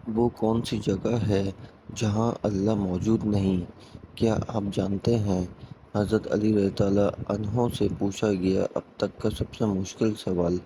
وہ کون سی جگہ ہے جہاں اللہ موجود نہیں؟ کیا آپ جانتے ہیں؟ حضرت علی رضی اللہ عنہ سے پوچھا گیا اب تک کا سب سے مشکل سوال۔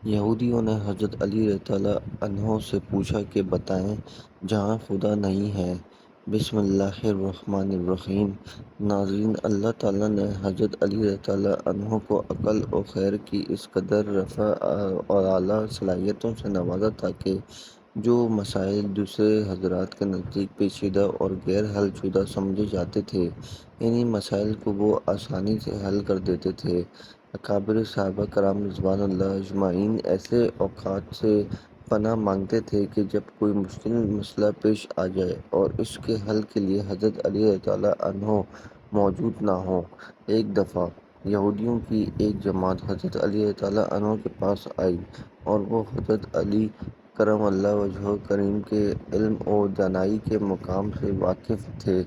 یہودیوں نے حضرت علی رضی اللہ عنہ سے پوچھا کہ بتائیں جہاں خدا نہیں ہے۔ بسم اللہ الرحمن الرحیم۔ ناظرین، اللہ تعالیٰ نے حضرت علی رضی اللہ عنہ کو عقل و خیر کی اس قدر رفیع اور اعلیٰ صلاحیتوں سے نوازا تھا کہ جو مسائل دوسرے حضرات کے نزدیک پیچیدہ اور غیر حل شدہ سمجھے جاتے تھے، انہی مسائل کو وہ آسانی سے حل کر دیتے تھے۔ اکابر صحابہ کرام رضوان اللہ اجمعین ایسے اوقات سے پناہ مانگتے تھے کہ جب کوئی مشکل مسئلہ پیش آ جائے اور اس کے حل کے لیے حضرت علی رضی اللہ عنہ موجود نہ ہوں۔ ایک دفعہ یہودیوں کی ایک جماعت حضرت علی رضی اللہ عنہ کے پاس آئی اور وہ حضرت علی کرم اللہ وجہہ کریم کے علم و دانائی کے مقام سے واقف تھے۔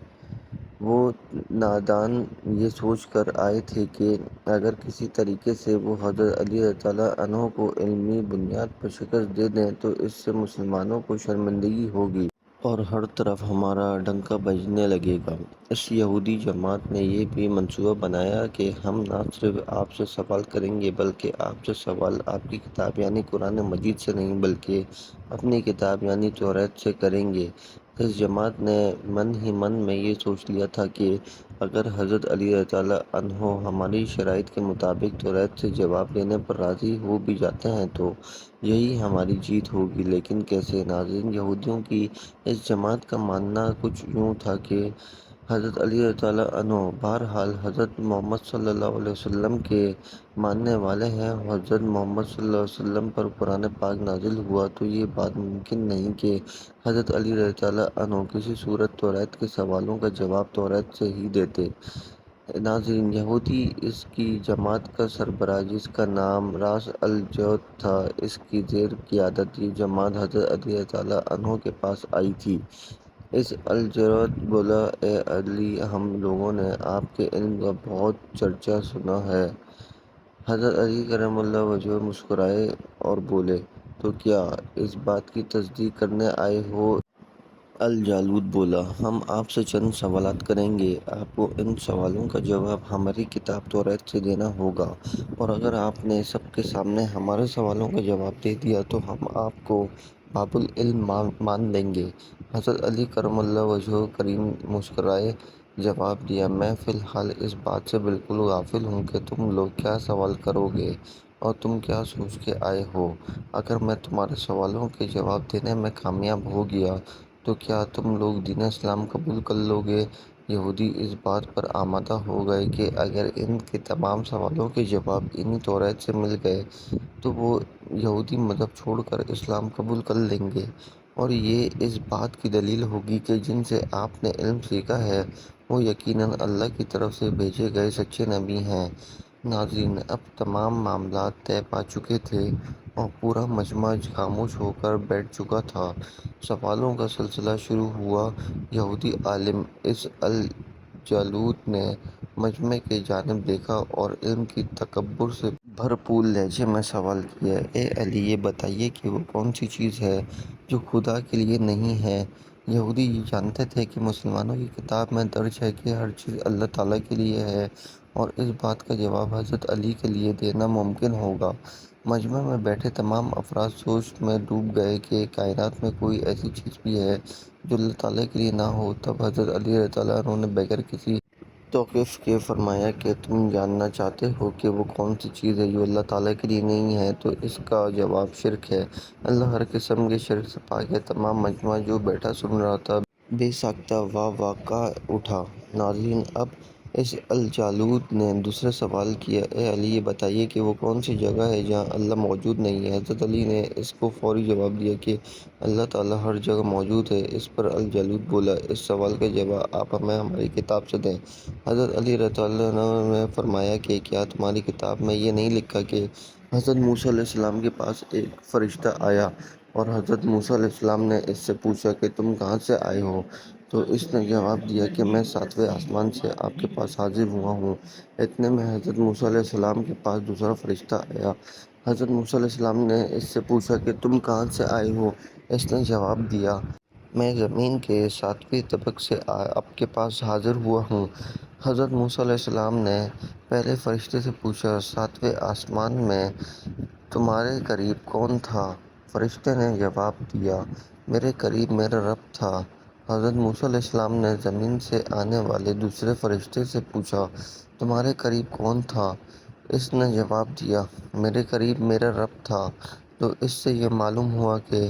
وہ نادان یہ سوچ کر آئے تھے کہ اگر کسی طریقے سے وہ حضرت علی رضی اللہ عنہ کو علمی بنیاد پر شکست دے دیں تو اس سے مسلمانوں کو شرمندگی ہوگی اور ہر طرف ہمارا ڈنکا بجنے لگے گا۔ اس یہودی جماعت نے یہ بھی منصوبہ بنایا کہ ہم نہ صرف آپ سے سوال کریں گے بلکہ آپ سے سوال آپ کی کتاب یعنی قرآن مجید سے نہیں بلکہ اپنی کتاب یعنی توریت سے کریں گے۔ اس جماعت نے من ہی من میں یہ سوچ لیا تھا کہ اگر حضرت علی رضی اللہ عنہ ہماری شرائط کے مطابق توریت سے جواب دینے پر راضی ہو بھی جاتے ہیں تو یہی ہماری جیت ہوگی۔ لیکن کیسے؟ ناظرین، یہودیوں کی اس جماعت کا ماننا کچھ یوں تھا کہ حضرت علی رضی اللہ عنہ بہرحال حضرت محمد صلی اللہ علیہ وسلم کے ماننے والے ہیں اور حضرت محمد صلی اللہ علیہ وسلم پر قرآن پاک نازل ہوا تو یہ بات ممکن نہیں کہ حضرت علی رضی اللہ عنہ کسی صورت توریت کے سوالوں کا جواب توریت سے ہی دیتے۔ ناظرین، یہودی اس کی جماعت کا سربراہ جس کا نام راس الجرد تھا، اس کی زیر قیادت یہ جماعت حضرت علی رضی اللہ عنہ کے پاس آئی تھی۔ اس الجرد بولا، اے علی، ہم لوگوں نے آپ کے علم کا بہت چرچا سنا ہے۔ حضرت علی کرم اللہ وجہہ مسکرائے اور بولے، تو کیا اس بات کی تصدیق کرنے آئے ہو؟ الجالوت بولا، ہم آپ سے چند سوالات کریں گے۔ آپ کو ان سوالوں کا جواب ہماری کتاب توریت سے دینا ہوگا اور اگر آپ نے سب کے سامنے ہمارے سوالوں کا جواب دے دیا تو ہم آپ کو باب العلم مان لیں گے۔ حضرت علی کرم اللہ وجہہ کریم مسکرائے جواب دیا، میں فی الحال اس بات سے بالکل غافل ہوں کہ تم لوگ کیا سوال کرو گے اور تم کیا سوچ کے آئے ہو۔ اگر میں تمہارے سوالوں کے جواب دینے میں کامیاب ہو گیا تو کیا تم لوگ دین اسلام قبول کر لو گے؟ یہودی اس بات پر آمادہ ہو گئے کہ اگر ان کے تمام سوالوں کے جواب انہی توریت سے مل گئے تو وہ یہودی مذہب چھوڑ کر اسلام قبول کر لیں گے اور یہ اس بات کی دلیل ہوگی کہ جن سے آپ نے علم سیکھا ہے وہ یقیناً اللہ کی طرف سے بھیجے گئے سچے نبی ہیں۔ ناظرین، اب تمام معاملات طے پا چکے تھے اور پورا مجمع خاموش ہو کر بیٹھ چکا تھا۔ سوالوں کا سلسلہ شروع ہوا۔ یہودی عالم اس الجالوت نے مجمع کی جانب دیکھا اور علم کی تکبر سے بھرپور لہجے میں سوال کیا، اے علی، یہ بتائیے کہ وہ کون سی چیز ہے جو خدا کے لیے نہیں ہے؟ یہودی یہ جانتے تھے کہ مسلمانوں کی کتاب میں درج ہے کہ ہر چیز اللہ تعالیٰ کے لیے ہے اور اس بات کا جواب حضرت علی کے لیے دینا ممکن ہوگا۔ مجمع میں بیٹھے تمام افراد سوچ میں ڈوب گئے کہ کائنات میں کوئی ایسی چیز بھی ہے جو اللہ تعالیٰ کے لیے نہ ہو۔ تب حضرت علی رضی اللہ عنہ نے بغیر کسی توقف کے فرمایا کہ تم جاننا چاہتے ہو کہ وہ کون سی چیز ہے جو اللہ تعالیٰ کے لیے نہیں ہے تو اس کا جواب شرک ہے۔ اللہ ہر قسم کے شرک سے پاک ہے۔ تمام مجمع جو بیٹھا سن رہا تھا بے ساختہ واہ واہ کا اٹھا۔ ناظرین، اب اس الجالوت نے دوسرا سوال کیا، اے علی، یہ بتائیے کہ وہ کون سی جگہ ہے جہاں اللہ موجود نہیں ہے؟ حضرت علی نے اس کو فوری جواب دیا کہ اللہ تعالیٰ ہر جگہ موجود ہے۔ اس پر الجالوت بولا، اس سوال کا جواب آپ ہمیں ہماری کتاب سے دیں۔ حضرت علی رضی اللہ عنہ نے فرمایا کہ کیا تمہاری کتاب میں یہ نہیں لکھا کہ حضرت موسیٰ علیہ السلام کے پاس ایک فرشتہ آیا اور حضرت موسیٰ علیہ السلام نے اس سے پوچھا کہ تم کہاں سے آئے ہو؟ تو اس نے جواب دیا کہ میں 7ویں آسمان سے آپ کے پاس حاضر ہوا ہوں۔ اتنے میں حضرت موسیٰ علیہ السلام کے پاس دوسرا فرشتہ آیا۔ حضرت موسیٰ علیہ السلام نے اس سے پوچھا کہ تم کہاں سے آئے ہو؟ اس نے جواب دیا میں زمین کے 7ویں طبق سے آپ کے پاس حاضر ہوا ہوں۔ حضرت موسیٰ علیہ السلام نے پہلے فرشتے سے پوچھا، 7ویں آسمان میں تمہارے قریب کون تھا؟ فرشتے نے جواب دیا، میرے قریب میرا رب تھا۔ حضرت موسیٰ علیہ السلام نے زمین سے آنے والے دوسرے فرشتے سے پوچھا، تمہارے قریب کون تھا؟ اس نے جواب دیا، میرے قریب میرا رب تھا۔ تو اس سے یہ معلوم ہوا کہ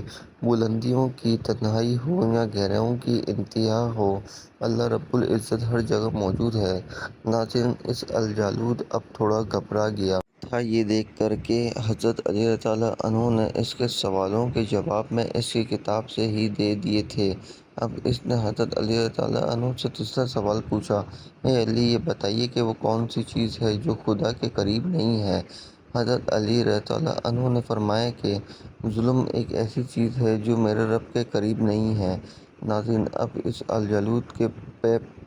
بلندیوں کی تنہائی ہو یا گہرائیوں کی انتہا ہو، اللہ رب العزت ہر جگہ موجود ہے۔ ناظرین، اس الجالوت اب تھوڑا گھبرا گیا تھا یہ دیکھ کر کہ حضرت علی رضی اللہ عنہ نے اس کے سوالوں کے جواب میں اس کی کتاب سے ہی دے دیے تھے۔ اب اس نے حضرت علی رضی اللہ عنہ سے تیسرا سوال پوچھا، اے علی، یہ بتائیے کہ وہ کون سی چیز ہے جو خدا کے قریب نہیں ہے؟ حضرت علی رضی اللہ عنہ نے فرمایا کہ ظلم ایک ایسی چیز ہے جو میرے رب کے قریب نہیں ہے۔ ناظرین، اب اس الجالوت کے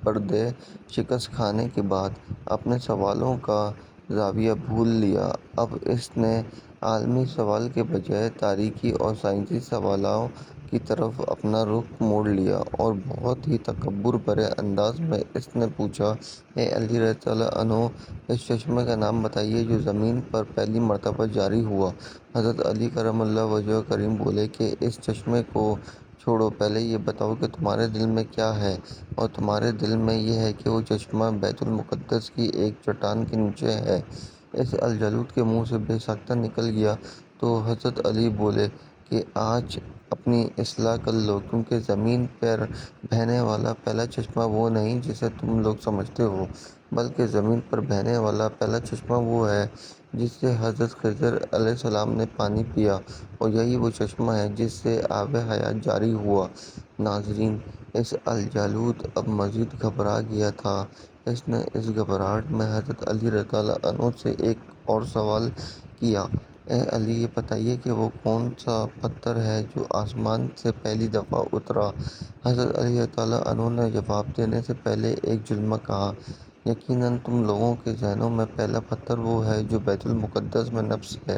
پردے شکست کھانے کے بعد اپنے سوالوں کا زاویہ بھول لیا۔ اب اس نے عالمی سوال کے بجائے تاریخی اور سائنسی سوالوں کی طرف اپنا رخ موڑ لیا اور بہت ہی تکبر بھرے انداز میں اس نے پوچھا، اے علی رضی اللہ عنہ، اس چشمے کا نام بتائیے جو زمین پر پہلی مرتبہ جاری ہوا۔ حضرت علی کرم اللہ وجہہ کریم بولے کہ اس چشمے کو چھوڑو، پہلے یہ بتاؤ کہ تمہارے دل میں کیا ہے؟ اور تمہارے دل میں یہ ہے کہ وہ چشمہ بیت المقدس کی ایک چٹان کے نیچے ہے۔ اس الجالوت کے منہ سے بے ساختہ نکل گیا تو حضرت علی بولے کہ آج اپنی اصلاح کر لو، کیونکہ زمین پر بہنے والا پہلا چشمہ وہ نہیں جسے تم لوگ سمجھتے ہو، بلکہ زمین پر بہنے والا پہلا چشمہ وہ ہے جس سے حضرت خضر علیہ السلام نے پانی پیا، اور یہی وہ چشمہ ہے جس سے آب حیات جاری ہوا۔ ناظرین، اس الجالوت اب مزید گھبرا گیا تھا۔ اس نے اس گھبراہٹ میں حضرت علی رضی اللہ عنہ سے ایک اور سوال کیا، اے علی، یہ بتائیے کہ وہ کون سا پتھر ہے جو آسمان سے پہلی دفعہ اترا؟ حضرت علی رضی اللہ عنہ نے جواب دینے سے پہلے ایک جملہ کہا، یقیناً تم لوگوں کے ذہنوں میں پہلا پتھر وہ ہے جو بیت المقدس میں نصب ہے،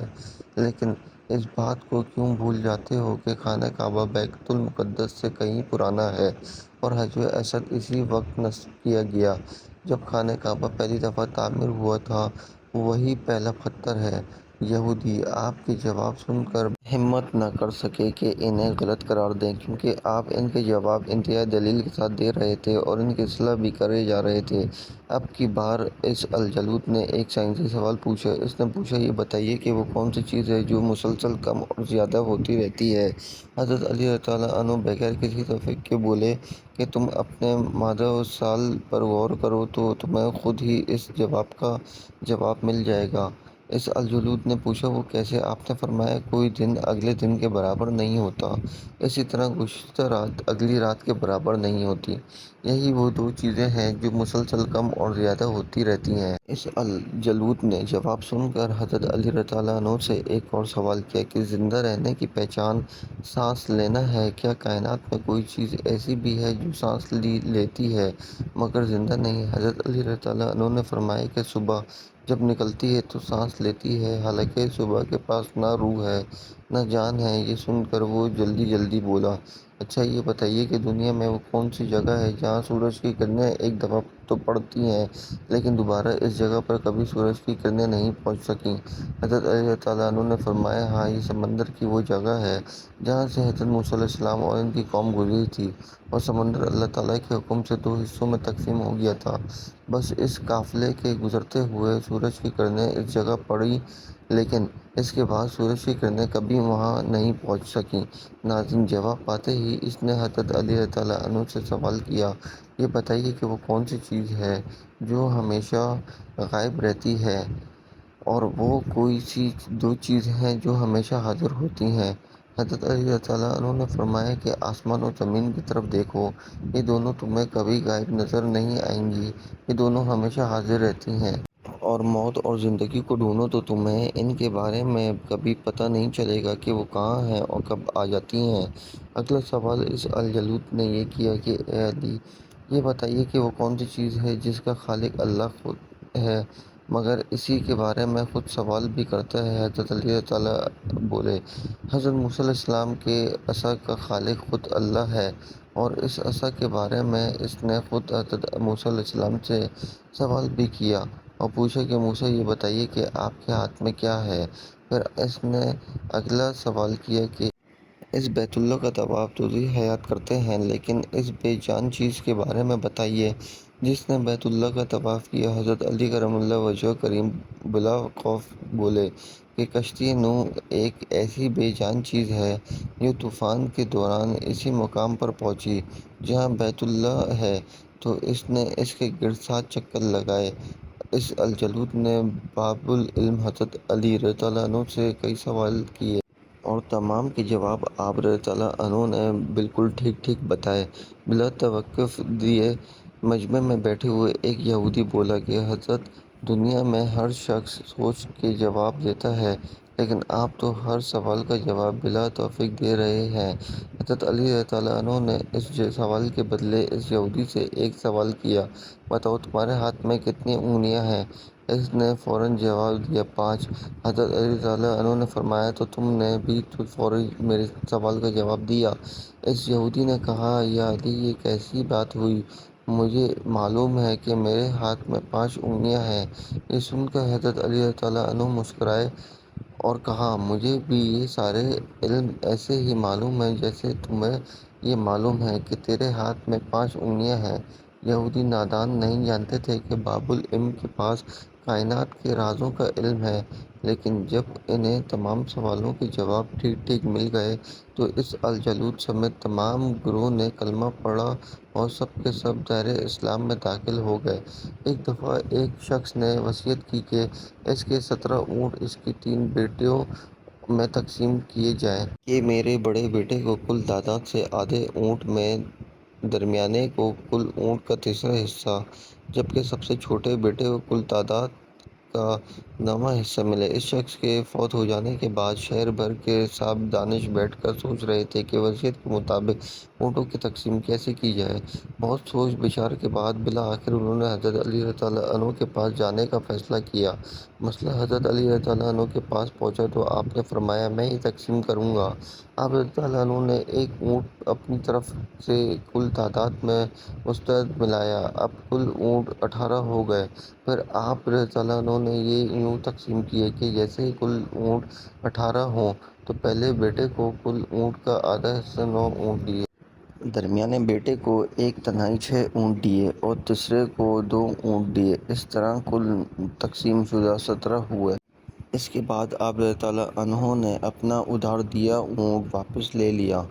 لیکن اس بات کو کیوں بھول جاتے ہو کہ خانہ کعبہ بیت المقدس سے کہیں پرانا ہے، اور حجر اسود اسی وقت نصب کیا گیا جب خانہ کعبہ پہلی دفعہ تعمیر ہوا تھا، وہی پہلا پتھر ہے۔ یہودی آپ کے جواب سن کر ہمت نہ کر سکے کہ انہیں غلط قرار دیں، کیونکہ آپ ان کے جواب انتہائی دلیل کے ساتھ دے رہے تھے اور ان کی اصلاح بھی کرے جا رہے تھے۔ اب کی بار اس الجالوت نے ایک سائنسی سوال پوچھا۔ اس نے پوچھا، یہ بتائیے کہ وہ کون سی چیز ہے جو مسلسل کم اور زیادہ ہوتی رہتی ہے؟ حضرت علی رضی اللہ عنہ بغیر کسی تفکر کے بولے کہ تم اپنے مادہ و سال پر غور کرو تو تمہیں خود ہی اس جواب کا جواب مل جائے گا۔ اس الجالوت نے پوچھا، وہ کیسے؟ آپ نے فرمایا، کوئی دن اگلے دن کے برابر نہیں ہوتا، اسی طرح گزشتہ رات اگلی رات کے برابر نہیں ہوتی۔ یہی وہ دو چیزیں ہیں جو مسلسل کم اور زیادہ ہوتی رہتی ہیں۔ اس الجالوت نے جواب سن کر حضرت علی رضی اللہ عنہ سے ایک اور سوال کیا کہ زندہ رہنے کی پہچان سانس لینا ہے؟ کیا کائنات میں کوئی چیز ایسی بھی ہے جو سانس لیتی ہے مگر زندہ نہیں؟ حضرت علی رضی اللہ عنہ نے فرمایا کہ صبح جب نکلتی ہے تو سانس لیتی ہے، حالانکہ صبح کے پاس نہ روح ہے نہ جان ہے۔ یہ سن کر وہ جلدی جلدی بولا، اچھا یہ بتائیے کہ دنیا میں وہ کون سی جگہ ہے جہاں سورج کی کرنیں ایک دفعہ تو پڑتی ہیں لیکن دوبارہ اس جگہ پر کبھی سورج کی کرنیں نہیں پہنچ سکیں؟ حضرت علی رضی اللہ عنہ نے فرمایا، ہاں، یہ سمندر کی وہ جگہ ہے جہاں سے حضرت موسیٰ علیہ السلام اور ان کی قوم گزری تھی، اور سمندر اللہ تعالیٰ کے حکم سے دو حصوں میں تقسیم ہو گیا تھا۔ بس اس قافلے کے گزرتے ہوئے سورج کی کرنیں اس جگہ پڑیں، لیکن اس کے بعد سورج کی کرنیں کبھی وہاں نہیں پہنچ سکیں۔ ناظرین، جواب پاتے ہی اس نے حضرت علی رضی اللہ عنہ سے سوال کیا، یہ بتائیے کہ وہ کون سی چیز ہے جو ہمیشہ غائب رہتی ہے، اور وہ کوئی سی دو چیزیں ہیں جو ہمیشہ حاضر ہوتی ہیں؟ حضرت علی رضی اللہ عنہ نے فرمایا کہ آسمان اور زمین کی طرف دیکھو، یہ دونوں تمہیں کبھی غائب نظر نہیں آئیں گی، یہ دونوں ہمیشہ حاضر رہتی ہیں۔ اور موت اور زندگی کو ڈھونڈو تو تمہیں ان کے بارے میں کبھی پتہ نہیں چلے گا کہ وہ کہاں ہیں اور کب آ جاتی ہیں۔ اگلا سوال اس الجالوت نے یہ کیا کہ اے علی، یہ بتائیے کہ وہ کون سی چیز ہے جس کا خالق اللہ خود ہے، مگر اسی کے بارے میں خود سوال بھی کرتا ہے۔ حضرت علی رضی اللہ عنہ بولے، حضرت موسیٰ علیہ السلام کے عصا کا خالق خود اللہ ہے، اور اس عصا کے بارے میں اس نے خود حضرت موسیٰ علیہ السلام سے سوال بھی کیا اور پوچھا کہ موسیٰ یہ بتائیے کہ آپ کے ہاتھ میں کیا ہے؟ پھر اس نے اگلا سوال کیا کہ اس بیت اللہ کا طواف تو ذی حیات کرتے ہیں، لیکن اس بے جان چیز کے بارے میں بتائیے جس نے بیت اللہ کا طواف کیا۔ حضرت علی کرم اللہ وجہہ کریم بلا خوف بولے کہ کشتی نوح ایک ایسی بے جان چیز ہے جو طوفان کے دوران اسی مقام پر پہنچی جہاں بیت اللہ ہے، تو اس نے اس کے گرد 7 چکر لگائے۔ اس الجلود نے باب العلم حضرت علی رضی اللہ عنہ سے کئی سوال کیے اور تمام کے جواب آپ رضی اللہ عنہ نے بالکل ٹھیک ٹھیک بتائے، بلا توقف دیے۔ مجمع میں بیٹھے ہوئے ایک یہودی بولا کہ حضرت، دنیا میں ہر شخص سوچ کے جواب دیتا ہے، لیکن آپ تو ہر سوال کا جواب بلا توقف دے رہے ہیں۔ حضرت علی رضی اللہ عنہ نے اس سوال کے بدلے اس یہودی سے ایک سوال کیا، بتاؤ تمہارے ہاتھ میں کتنی انگلیاں ہیں؟ اس نے فوراً جواب دیا، 5۔ حضرت علی رضی اللہ عنہ نے فرمایا، تو تم نے بھی تو فوراً میرے سوال کا جواب دیا۔ اس یہودی نے کہا، یا علی، یہ کیسی بات ہوئی؟ مجھے معلوم ہے کہ میرے ہاتھ میں 5 انگلیاں ہیں۔ یہ سن کر حضرت علی رضی اللہ عنہ مسکرائے اور کہا، مجھے بھی یہ سارے علم ایسے ہی معلوم ہیں جیسے تمہیں یہ معلوم ہے کہ تیرے ہاتھ میں 5 انگلیاں ہیں۔ یہودی نادان نہیں جانتے تھے کہ باب العلم کے پاس کائنات کے رازوں کا علم ہے، لیکن جب انہیں تمام سوالوں کے جواب ٹھیک ٹھیک مل گئے تو اس الجلود سمیت تمام گروہ نے کلمہ پڑھا اور سب کے سب دائرہ اسلام میں داخل ہو گئے۔ ایک دفعہ ایک شخص نے وصیت کی کہ اس کے 17 اونٹ اس کی 3 بیٹیوں میں تقسیم کیے جائیں۔ کہ میرے بڑے بیٹے کو کل تعداد سے آدھے اونٹ میں، درمیانے کو کل اونٹ کا تیسرا حصہ، جبکہ سب سے چھوٹے بیٹے کو کل تعداد کا 9واں حصہ ملے۔ اس شخص کے فوت ہو جانے کے بعد شہر بھر کے صاحب دانش بیٹھ کر سوچ رہے تھے کہ وصیت کے مطابق اونٹوں کی تقسیم کیسے کی جائے۔ بہت سوچ بچار کے بعد بالآخر انہوں نے حضرت علی رضی اللہ عنہ کے پاس جانے کا فیصلہ کیا۔ مسئلہ حضرت علی رضی اللہ عنہ کے پاس پہنچا تو آپ نے فرمایا، میں ہی تقسیم کروں گا۔ آپ رضی اللہ عنہ نے ایک اونٹ اپنی طرف سے کل تعداد میں مستعد ملایا، اب کل اونٹ 18 ہو گئے۔ پھر آپ رضی اللہ عنہ نے یہ یوں تقسیم کیے کہ جیسے ہی کل اونٹ 18 ہوں تو پہلے بیٹے کو کل اونٹ کا آدھا حصہ 9 اونٹ دیے، درمیانے بیٹے کو 1/3 6 اونٹ دیے اور تیسرے کو 2 اونٹ دیے۔ اس طرح کل تقسیم شدہ 17 ہوئے۔ اس کے بعد آپ رضی اللہ عنہ نے اپنا ادھار دیا اونٹ واپس لے لیا۔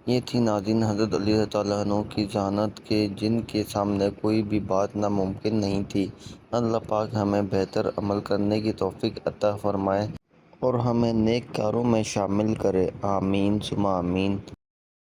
یہ تھی ناظرین حضرت علی رضی اللہ عنہ کی ذہانت کہ جن کے سامنے کوئی بھی بات ناممکن نہیں تھی۔ اللہ پاک ہمیں بہتر عمل کرنے کی توفیق عطا فرمائے اور ہمیں نیک کاروں میں شامل کرے، آمین ثم آمین۔